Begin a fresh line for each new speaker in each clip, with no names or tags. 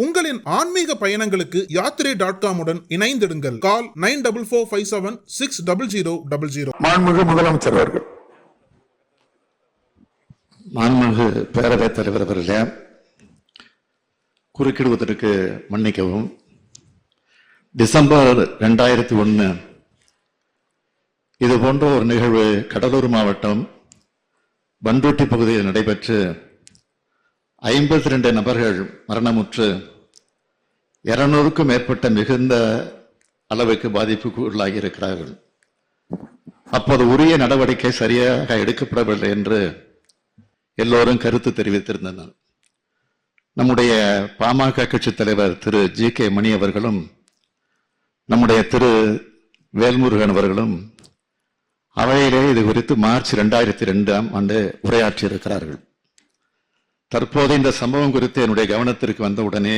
உங்களின் ஆன்மீக பயணங்களுக்கு யாத்திரை.com உடன் இணைந்திடுங்கள். கால் 9445760000.
மாண்புமிகு முதலமைச்சர் அவர்கள்.
மாண்புமிகு பேரவைத் தலைவர் அவர்களே, குறுக்கிடுவதற்கு மன்னிக்கவும். டிசம்பர் 2001 இது போன்ற ஒரு நிகழ்வு கடலூர் மாவட்டம் பண்ருட்டி பகுதியில் நடைபெற்று 52 நபர்கள் மரணமுற்று 200க்கும் மேற்பட்ட மிகுந்த அளவுக்கு பாதிப்புக்கு உள்ளாகி இருக்கிறார்கள். அப்போது உரிய நடவடிக்கை சரியாக எடுக்கப்படவில்லை என்று எல்லோரும் கருத்து தெரிவித்திருந்தனர். நம்முடைய பாமக கட்சி தலைவர் திரு ஜி.கே. மணி அவர்களும் நம்முடைய திரு வேல்முருகன் அவர்களும் அவையிலே இது குறித்து மார்ச் 2002 உரையாற்றியிருக்கிறார்கள். தற்போது இந்த சம்பவம் குறித்து என்னுடைய கவனத்திற்கு வந்தவுடனே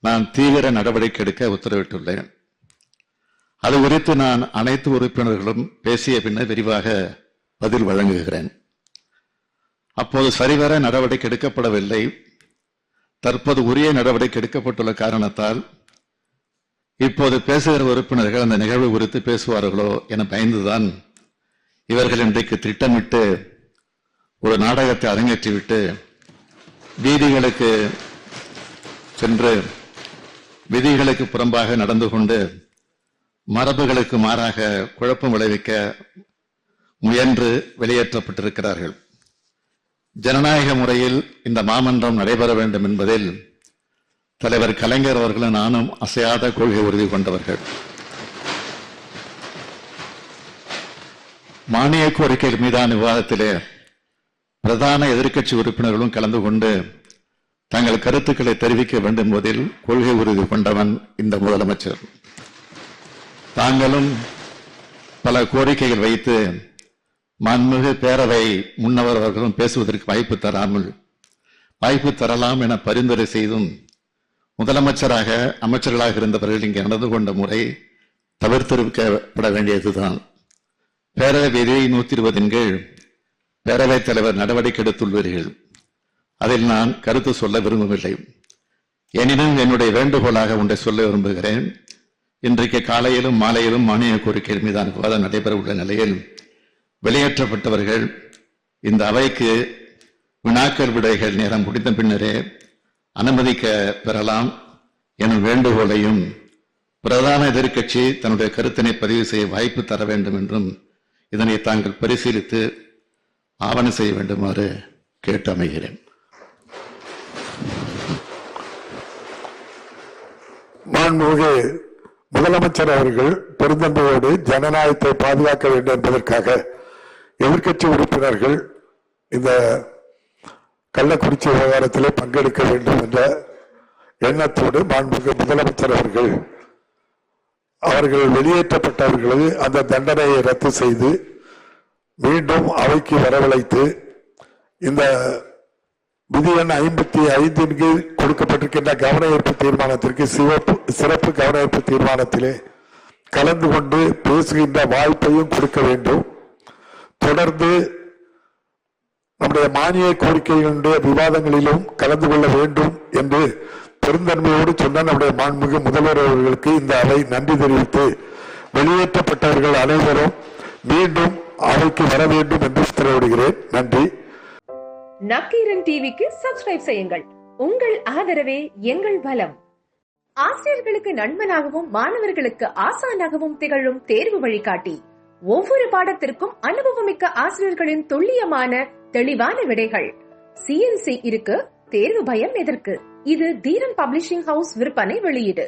நான் தீவிர நடவடிக்கை எடுக்க உத்தரவிட்டுள்ளேன். அது குறித்து நான் அனைத்து உறுப்பினர்களும் பேசிய பின்னர் விரிவாக பதில் வழங்குகிறேன். அப்போது சரிவர நடவடிக்கை எடுக்கப்படவில்லை. தற்போது உரிய நடவடிக்கை எடுக்கப்பட்டுள்ள காரணத்தால் இப்போது பேசுகிற உறுப்பினர்கள் அந்த நிகழ்வு குறித்து பேசுவார்களோ என பயந்துதான் இவர்கள் இன்றைக்கு திட்டமிட்டு ஒரு நாடகத்தை அரங்கேற்றிவிட்டு வீதிகளுக்கு சென்று விதிகளுக்கு புறம்பாக நடந்து கொண்டு மரபுகளுக்கு மாறாக குழப்பம் விளைவிக்க முயன்று வெளியேற்றப்பட்டிருக்கிறார்கள். ஜனநாயக முறையில் இந்த மாமன்றம் நடைபெற வேண்டும் என்பதில் தலைவர் கலைஞர் அவர்களும் நானும் அசையாத கொள்கை உறுதி கொண்டவர்கள். மானிய கோரிக்கைகள் மீதான விவாதத்திலே பிரதான எதிர்க்கட்சி உறுப்பினர்களும் கலந்து கொண்டு தங்கள் கருத்துக்களை தெரிவிக்க வேண்டும் என்பதில் கொள்கை உறுதி கொண்டவன் இந்த முதலமைச்சர். தாங்களும் பல கோரிக்கைகள் வைத்து மாண்புமிகு பேரவை முன்னவர் அவர்களும் பேசுவதற்கு வாய்ப்பு தரலாம் என பரிந்துரை செய்தும் முதலமைச்சராக அமைச்சர்களாக இருந்தவர்கள் இங்கே நடந்து கொண்ட முறை தவிர்த்திருக்கப்பட வேண்டியதுதான். பேரவை விதி 120 கீழ் பேரவைத் தலைவர் நடவடிக்கை எடுத்துள்ளீர்கள். அதில் நான் கருத்து சொல்ல விரும்பவில்லை. எனினும் என்னுடைய வேண்டுகோளாக ஒன்றை சொல்ல விரும்புகிறேன். இன்றைக்கு காலையிலும் மாலையிலும் மானிய கோரிக்கை மீதான விவாதம் நடைபெற உள்ள நிலையில் வெளியேற்றப்பட்டவர்கள் இந்த அவைக்கு வினாக்கள் விடைகள் நேரம் முடிந்த பின்னரே அனுமதிக்க பெறலாம் எனும் வேண்டுகோளையும் பிரதான எதிர்க்கட்சி தன்னுடைய கருத்தினை பதிவு செய்ய வாய்ப்பு தர வேண்டும் என்றும் இதனை தாங்கள் பரிசீலித்து ஆவணம் செய்ய வேண்டுமாறு கேட்டு அமைகிறேன்.
மாண்புமிகு முதலமைச்சர் அவர்கள் பெருந்தன்மையோடு ஜனநாயகத்தை பாதுகாக்க வேண்டும் என்பதற்காக எதிர்க்கட்சி உறுப்பினர்கள் இந்த கள்ளக்குறிச்சி விவகாரத்திலே பங்கெடுக்க வேண்டும் என்ற எண்ணத்தோடு மாண்புமிகு முதலமைச்சர் அவர்கள் வெளியேற்றப்பட்டவர்களது அந்த தண்டனையை ரத்து செய்து மீண்டும் அவைக்கு வரவழைத்து இந்த விதி எண் 55 கீழ் கொடுக்கப்பட்டிருக்கின்ற கவன ஈர்ப்பு தீர்மானத்திற்கு சிறப்பு கவன ஈர்ப்பு தீர்மானத்திலே கலந்து கொண்டு பேசுகின்ற வாய்ப்பையும் கொடுக்க வேண்டும். தொடர்ந்து நம்முடைய மானிய கோரிக்கைகளுடைய விவாதங்களிலும் கலந்து கொள்ள வேண்டும் என்று பெருந்தன்மையோடு சொன்ன நம்முடைய மாண்புமிகு முதல்வர் அவர்களுக்கு இந்த அவை நன்றி தெரிவித்து வெளியேற்றப்பட்டவர்கள் அனைவரும் மீண்டும் அவைக்கு வர வேண்டும் என்று உத்தரவிடுகிறேன். நன்றி.
நக்கீரன் டிவிக்கு சப்ஸ்கிரைப் செய்யுங்கள். உங்கள் ஆதரவே எங்கள் பலம். ஆசிரியர்களுக்கு நண்பனாகவும் மாணவர்களுக்கு ஆசானாகவும் திகழும் தேர்வு வழிகாட்டி. ஒவ்வொரு பாடத்திற்கும் அனுபவமிக்க ஆசிரியர்களின் துல்லியமான தெளிவான விடைகள். CNC இருக்கு, தேர்வு பயம் எதற்கு? இது தீரன் பப்ளிஷிங் ஹவுஸ் விற்பனை வெளியீடு.